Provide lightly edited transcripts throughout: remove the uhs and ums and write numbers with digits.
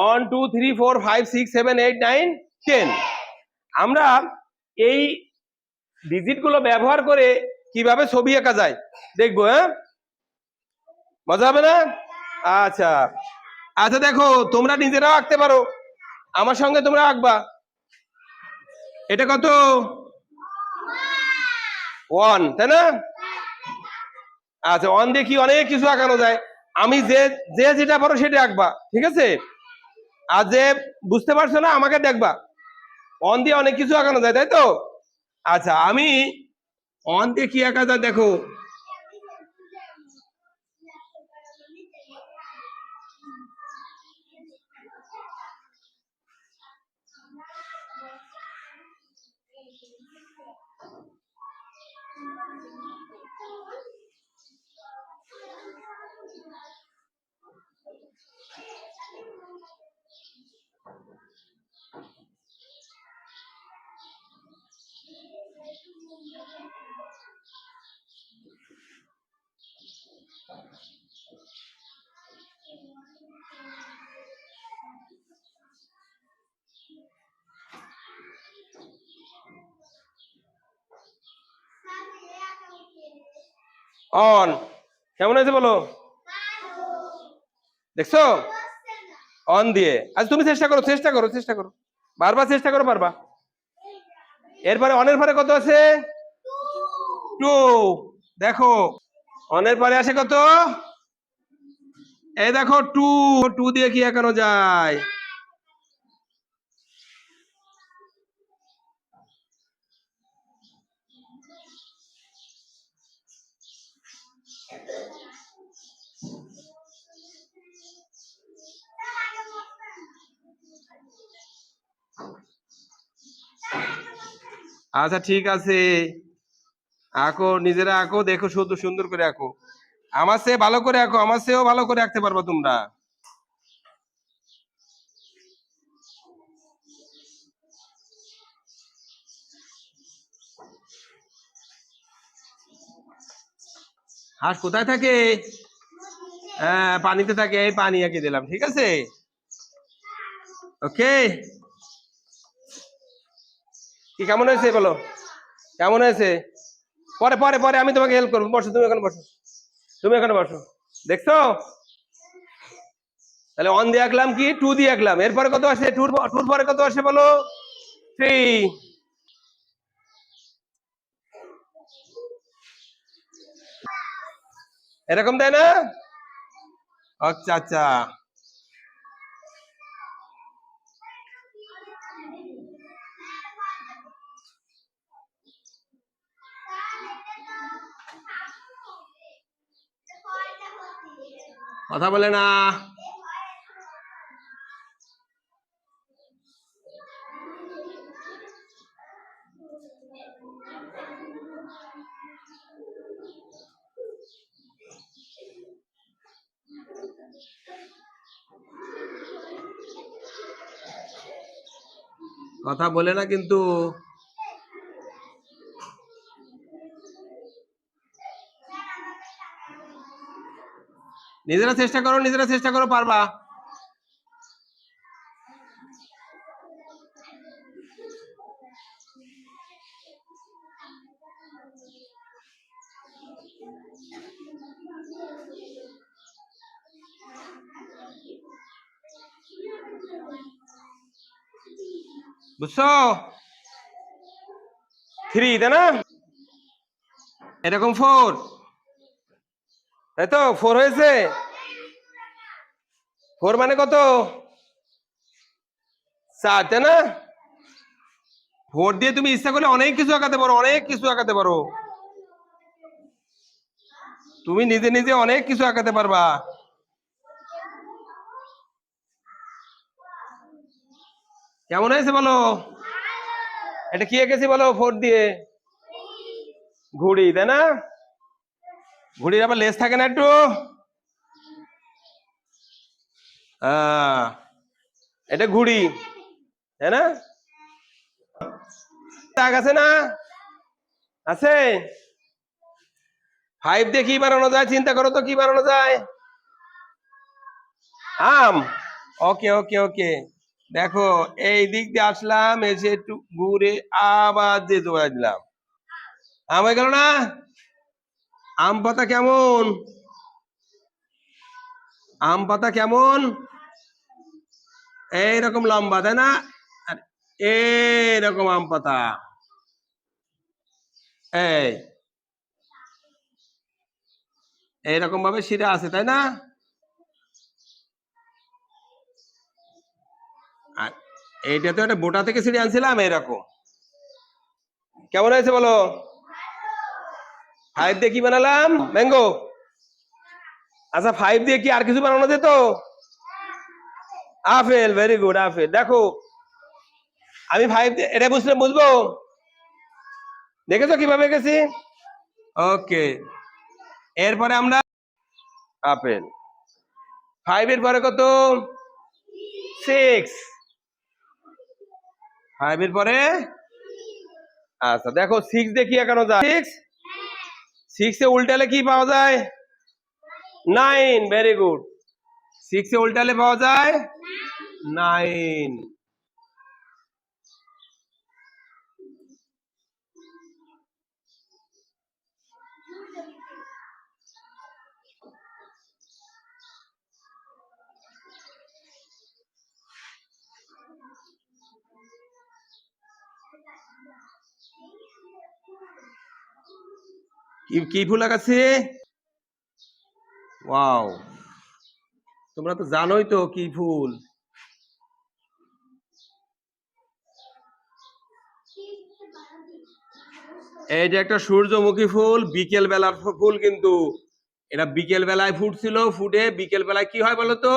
1 2 3 4 5 6 7 8 9 10। আমরা এই ডিজিট গুলো ব্যবহার করে কিভাবে ছবি আঁকা যায় দেখবো। হ্যাঁ, মজা হবে না? আচ্ছা আচ্ছা, দেখো তোমরা নিজেরাও আঁকতে পারো, আমার সঙ্গে তোমরা আঁকবা। এটা কত? 1, তাই না? আচ্ছা, 1 দিয়ে কি অনেক কিছু আঁকানো যায়। আমি যে যেটা পারো সেটা আঁকবা, ঠিক আছে? আর যে বুঝতে পারছো না আমাকে দেখবা। 1 দিয়ে অনেক কিছু আঁকানো যায়, তাই তো? আচ্ছা, আমি 1 দিয়ে কি আঁকা যায় দেখো। অন কেমন হয়েছে বলো? দেখছো? অন দিয়ে। আচ্ছা তুমি চেষ্টা করো, চেষ্টা করো, চেষ্টা করো, বারবার চেষ্টা করো, পারবা। এরপরে অনের পরে কত আছে? 2। দেখো অনের পরে আসে কত? এই দেখো 2। 2 দিয়ে কি আঁকানো যায়? আচ্ছা ঠিক আছে, আঁকো, নিজেরা আঁকো, দেখো শুধু সুন্দর করে আঁকো। আমার চেয়ে ভালো করে আঁকো, আমার চেয়েও ভালো করে আঁকতে পারবা তোমরা। হাঁস কোথায় থাকে? হ্যাঁ, পানিতে থাকে। এই পানি এঁকে দিলাম, ঠিক আছে? ওকে, কি কেমন হয়েছে বলো? কেমন হয়েছে? পরে পরে পরে আমি তোমাকে হেল্প করবো। বসো, তুমি এখানে বসো, তুমি এখানে বসো। দেখছো? তাহলে 1 দিয়ে আঁকলাম, কি 2 দিয়ে আঁকলাম। এরপরে কত আসে? 2 পরে কত আসে বলো? 3। এরকম তাই না? আচ্ছা আচ্ছা, কথা বলে না। কথা বলে না কিন্তু। নিজেরা চেষ্টা করো, নিজেরা চেষ্টা করো, পারবা। বুঝছো? 3, তাই না? এরকম 4, তাই তো? 4 হয়েছে। 4 মানে কত? 4, তাই না? 4 দিয়ে তুমি ইচ্ছা করলে অনেক কিছু আঁকাতে পারো, অনেক কিছু আঁকাতে পারো। তুমি নিজে নিজে অনেক কিছু আঁকাতে পারবা। কেমন হয়েছে বলো? এটা কি এঁকেছি বলো 4 দিয়ে? ঘুড়ি, তাই না? ঘুড়ির আবার লেজ থাকে না একটু? এটা ঘুড়ি, তাই না? দাগ আছে না? আছে। 5 দিয়ে কি বানানো যায় চিন্তা করো তো, কি বানানো যায়? আম। ওকে ওকে ওকে। দেখো, এই দিক দিয়ে আসলাম, এসে একটু ঘুরে আবার দিয়ে চলে দিলাম। হয়ে গেল না? আম পাতা কেমন? আম পাতা কেমন? এইরকম লম্বা, তাই না? আর এইরকম আম পাতা। এই এইরকম ভাবে শিরা আছে, তাই না? আর এইটা তো একটা বোটা থেকে ছিঁড়ে আনছিলাম এরকম। কেমন হয়েছে বলো? 5 দিয়ে কি বানালাম? ম্যাঙ্গো। আচ্ছা, 5 দিয়ে কি আর কিছু বানানো যেত? Apple, very good, apple. দেখো, আমি 5 দিয়ে এটা বুঝবো। দেখেছো কিভাবে গেছি? ওকে। এরপরে আমরা আপেল। 5 এর পরে কত? 6। 5 এর পরে, আচ্ছা দেখো, 6 দিয়ে কি একানো যায়? 6 এ উল্টালে কি পাওয়া যায়? 9, ভেরি গুড। 6 এ উল্টালে পাওয়া যায় 9। কি ফুল লাগাচ্ছে? ওয়াও, তোমরা তো জানোই তো কি ফুল। এই যে একটা সূর্যমুখী ফুল, বিকেল বেলার ফুল কিন্তু। এটা বিকেল বেলায় ফুটছিল, ফুটে বিকেল বেলায় কি হয় বলতো?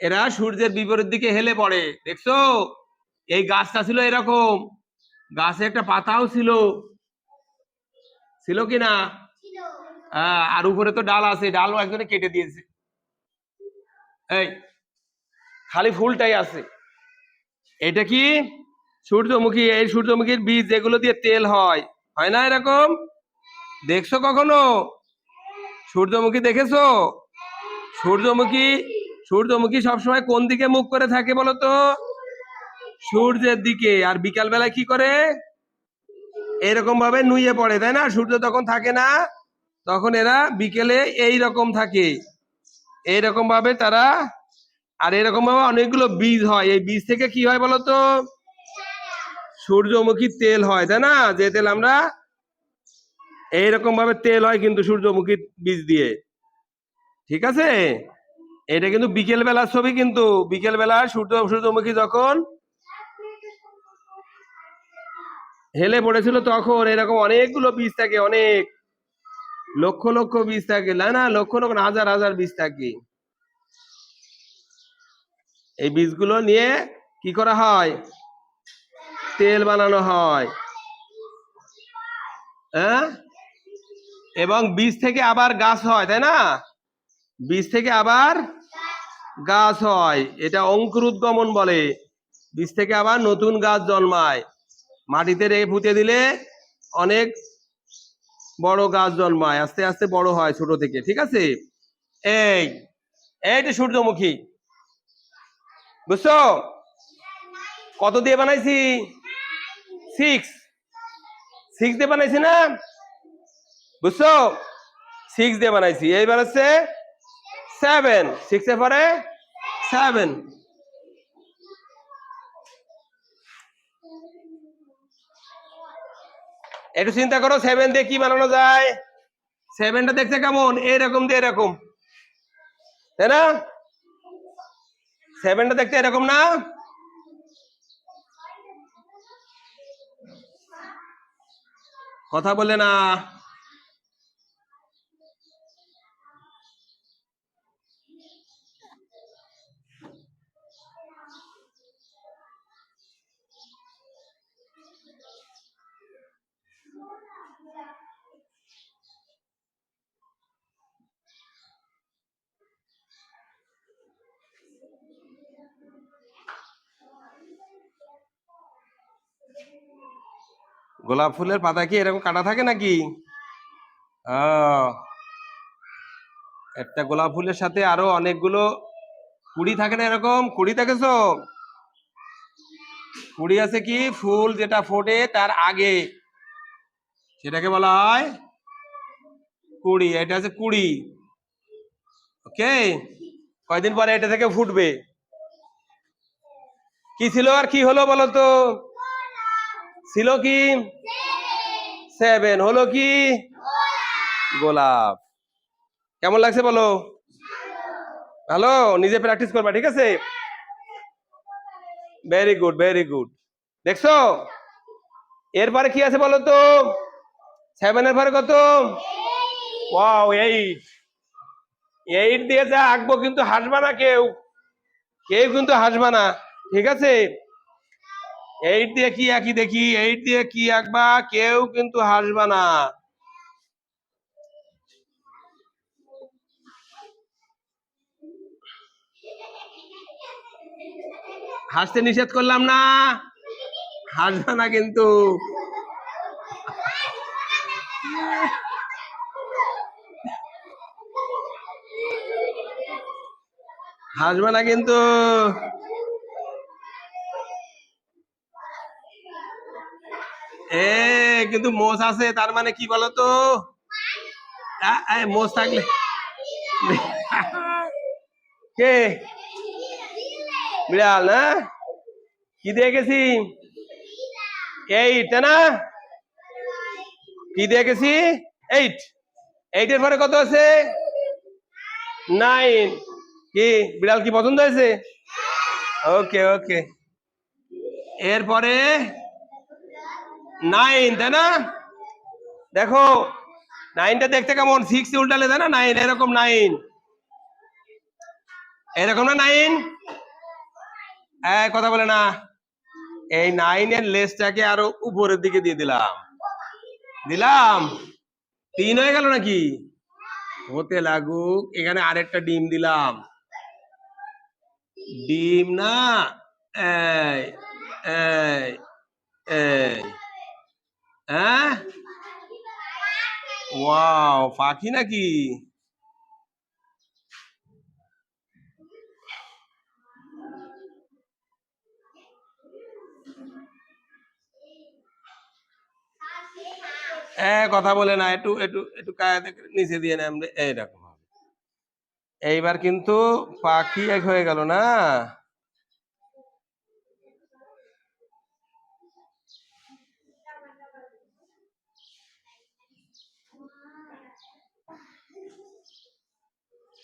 এরা সূর্যের বিপরীত দিকে হেলে পড়ে, দেখছো? এই গাছটা ছিল এরকম, গাছে একটা পাতাও ছিল, ছিল কি না? হ্যাঁ, আর উপরে তো ডাল আছে, ডালও একজনে কেটে দিয়েছে। এই খালি ফুলটাই আছে। এটা কি? সূর্যমুখী। এই সূর্যমুখীর বীজ, যেগুলো দিয়ে তেল হয়, হয় না এরকম? দেখছো কখনো সূর্যমুখী? দেখেছো? সূর্যমুখী, সূর্যমুখী সবসময় কোন দিকে মুখ করে থাকে বলো তো? সূর্যের দিকে। আর বিকাল বেলায় কি করে? এরকম ভাবে নুয়ে পড়ে, তাই না? সূর্য তখন থাকে না, তখন এরা বিকেলে এই রকম থাকে, এইরকম ভাবে তারা। আর এরকম ভাবে অনেকগুলো বীজ হয়, এই বীজ থেকে কি হয় বলতো? সূর্যমুখীর তেল হয়, তাই না? যে তেল আমরা, এইরকম ভাবে তেল হয় কিন্তু সূর্যমুখীর বীজ দিয়ে। ঠিক আছে? এটা কিন্তু বিকেল বেলার ছবি, কিন্তু বিকেল বেলা সূর্যমুখী যখন হেলে পড়েছিল, তখন এরকম অনেকগুলো বীজ থাকে, অনেক লক্ষ লক্ষ বীজ থাকে, না না, লক্ষ লক্ষ না, হাজার হাজার বীজ থাকে। এই বীজগুলো নিয়ে কি করা হয়? তেল বানানো হয়। হ্যাঁ, এবং বীজ থেকে আবার গাছ হয়, তাই না? বীজ থেকে আবার গাছ হয়, এটা অঙ্কুরোদ্গমন বলে। বীজ থেকে আবার নতুন গাছ জন্মায়, মাটিতে রেখে পুঁতে দিলে অনেক বড় গাছ জন্মায়, আস্তে আস্তে বড় হয় ছোট থেকে। ঠিক আছে? এই এইটা সূর্যমুখী, বুঝছো? কত দিয়ে বানাইছি? 6। 6 দিয়ে বানাইছি না? বুঝছো? 6 দিয়ে বানাইছি। এইবার হচ্ছে 7। 6 এর পরে 7। একটু চিন্তা করো, 7 দিয়ে কি বানানো যায়? 7টা দেখতে কেমন? এরকম দিয়ে এরকম, তাই না? 7টা দেখতে এরকম না? কথা বলে না। গোলাপ ফুলের পাতা কি এরকম কাটা থাকে নাকি? আহ, একটা গোলাপ ফুলের সাথে আরো অনেকগুলো কুড়ি থাকে না এরকম? কুড়ি দেখেছো? কুড়ি আছে কি ফুল যেটা ফোটে তার আগে, সেটাকে বলা হয় কুড়ি। এটা আছে কুড়ি। ওকে, কয়দিন পরে এটা থেকে ফুটবে। কি ছিল আর কি হলো বলো তো? ছিল কি? 7, হলো কি? গোলাপ। কেমন লাগছে বলো? ভালো, নিজে প্র্যাকটিস করবা, ঠিক আছে? Very good, very good. দেখছো এরপরে কি আছে বলো তো? 7 এর পরে কত? ওয়াও, 8। 8 দিয়ে যা আঁকবো কিন্তু হাসবা না কেউ, কেউ কিন্তু হাসবা না, ঠিক আছে? 8 দিয়ে কি আঁকি দেখি, 8 দিয়ে কি আঁকবা, কেউ কিন্তু হাসবা না। হাসতে নিষেধ করলাম না, হাসবা না কিন্তু। হাসবা না কিন্তু। কিন্তু মোষ আছে, তার মানে কি বলতো? মোষ থাকলে কে? বিড়াল না? কি দিয়ে গেছি? 8, তাই না? কি দিয়ে গেছি? 8। 8 এর পরে কত আছে? 9। কি বিড়াল কি পছন্দ হয়েছে? ওকে ওকে, এরপরে 9, তাই না? দেখো 9টা দেখতে কেমন? 6 উল্টালে তাই না 9, এরকম 9, এরকম না 9? কথা বলে না। এই 9 এর লেজটাকে আরো উপরের দিকে দিয়ে দিলাম, দিলাম। 3 হয়ে গেল নাকি? হতে লাগুক। এখানে আরেকটা ডিম দিলাম, ডিম না, এই এই এই, হ্যাঁ, ওয়াও, পাখি নাকি? কথা বলে না, একটু একটু একটু নিচে দিয়ে নামলে এইরকম হবে। এইবার কিন্তু পাখি এক হয়ে গেল না?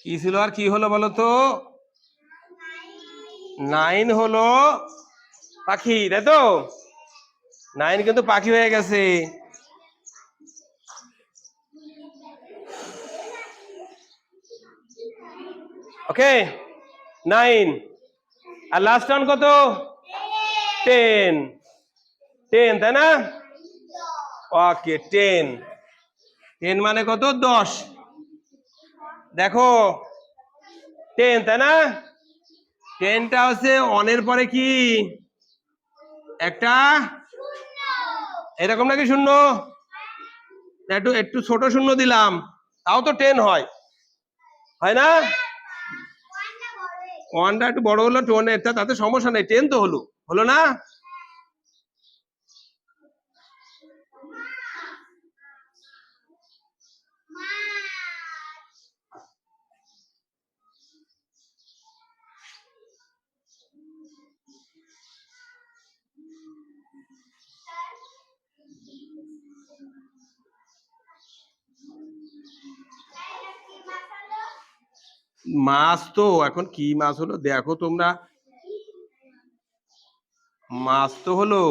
কি ছিল আর কি হলো বলো তো? 9 হলো পাখি, তাই তো? 9 কিন্তু পাখি হয়ে গেছে। ওকে, 9 আর লাস্ট ওয়ান কত? 10। 10, তাই না? ওকে, 10। 10 মানে কত? 10। দেখো 10, তাই না? 10টা হচ্ছে অনের পরে কি একটা এরকম নাকি শূন্য? একটু একটু ছোট শূন্য দিলাম, তাও তো 10 হয়, হয় না? 1টা একটু বড় হলো, 2 তাতে সমস্যা নেই, 10 তো হলো, হলো না? মাছ তো এখন কি মাছ হলো দেখো তোমরা, মাছ তো হলো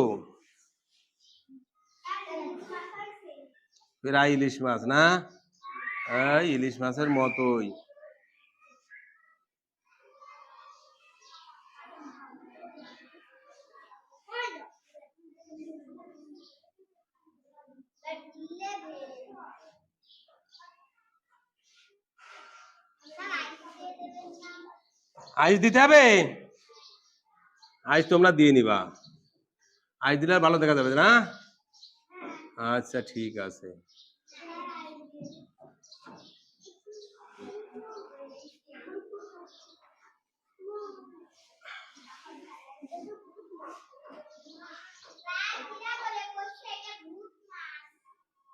প্রায় ইলিশ মাছ না? ইলিশ মাছের মতোই। আইস দিতে হবে? আইস তোমরা দিয়ে নিবা, আইস দিলে ভালো দেখা যাবে না? আচ্ছা ঠিক আছে।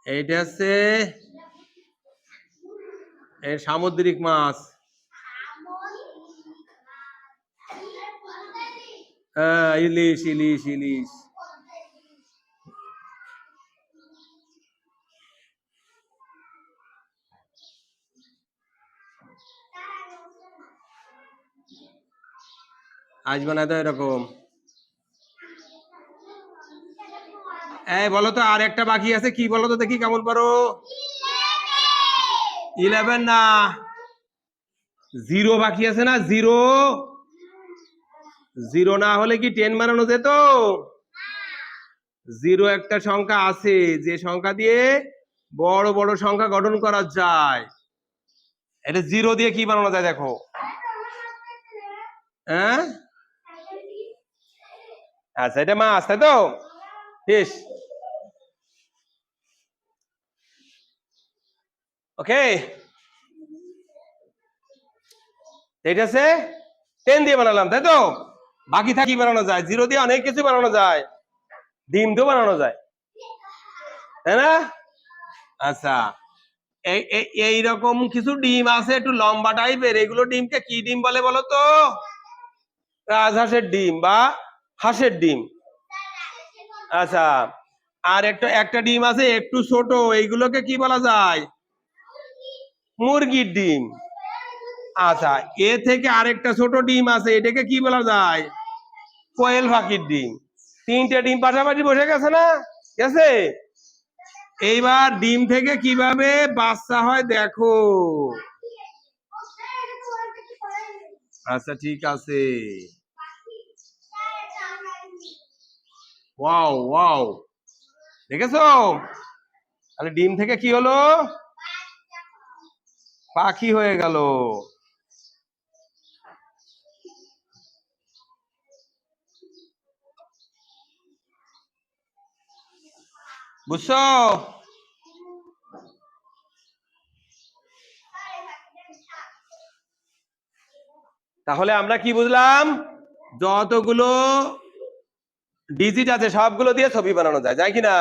এইটা হচ্ছে সামুদ্রিক মাছ। হ্যাঁ, ইলিশ ইলিশ ইলিশ। আজ বানায় তো এরকম। এই বলো তো, আর একটা বাকি আছে, কি বলো তো দেখি কেমন পারো। 11 না, 0 বাকি আছে না, 0। 0 না হলে কি 10 বানানো যেত? 0 একটা সংখ্যা আছে, যে সংখ্যা দিয়ে বড় বড় সংখ্যা গঠন করা যায়। এটা 0 দিয়ে কি বানানো যায় দেখো। হ্যাঁ, আচ্ছা, এটা মাছ তাই তো। ফিশ। ওকে, এটা আছে 10 দিয়ে বানালাম তাই তো। বাকি থাকি বানানো যায়, 0 দিয়ে অনেক কিছু বানানো যায়, ডিম তো বানানো যায়, তাই না? আচ্ছা, এইরকম কিছু ডিম আছে একটু লম্বা টাইপের, এগুলো ডিমকে কি ডিম বলে বলো তো? রাজহাঁসের ডিম বা হাঁসের ডিম। আচ্ছা, আর একটা ডিম আছে একটু ছোট, এইগুলোকে কি বলা যায়? মুরগির ডিম। আচ্ছা, এ থেকে আরেকটা ছোট ডিম আছে, এটাকে কি বলা যায়? কোয়েল পাখির ডিম। 3টে ডিম পাশাপাশি বসে গেছে না, গেছে? এইবার ডিম থেকে কিভাবে বাচ্চা হয় দেখো। আচ্ছা, ঠিক আছে। ওয়াও ওয়াও, দেখেছো? তাহলে ডিম থেকে কি হলো? পাখি হয়ে গেল। বুঝছো? তাহলে আমরা কি বুঝলাম? যতগুলো ডিজিট আছে সবগুলো দিয়ে ছবি বানানো যায়, যায় কিনা?